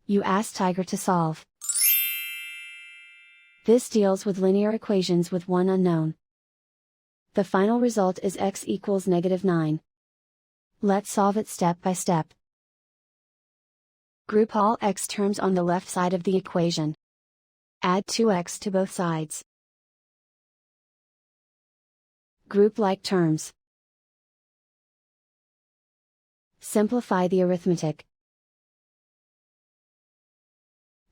You ask Tiger to solve. This deals with linear equations with one unknown. The final result is x equals -9. Let's solve it step by step. Group all x terms on the left side of the equation. Add 2x to both sides. Group like terms. Simplify the arithmetic.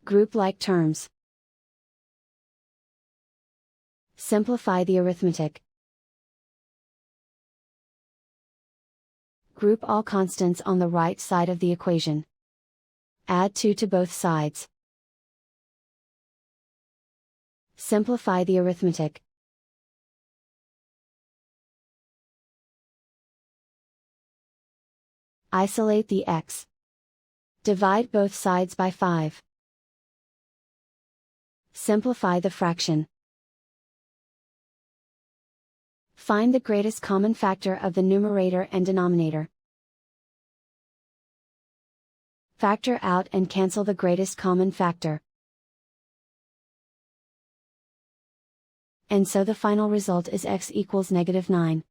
Group like terms. Simplify the arithmetic. Group all constants on the right side of the equation. Add 2 to both sides. Simplify the arithmetic. Isolate the x. Divide both sides by 5. Simplify the fraction. Find the greatest common factor of the numerator and denominator. Factor out and cancel the greatest common factor. And so the final result is x equals -9.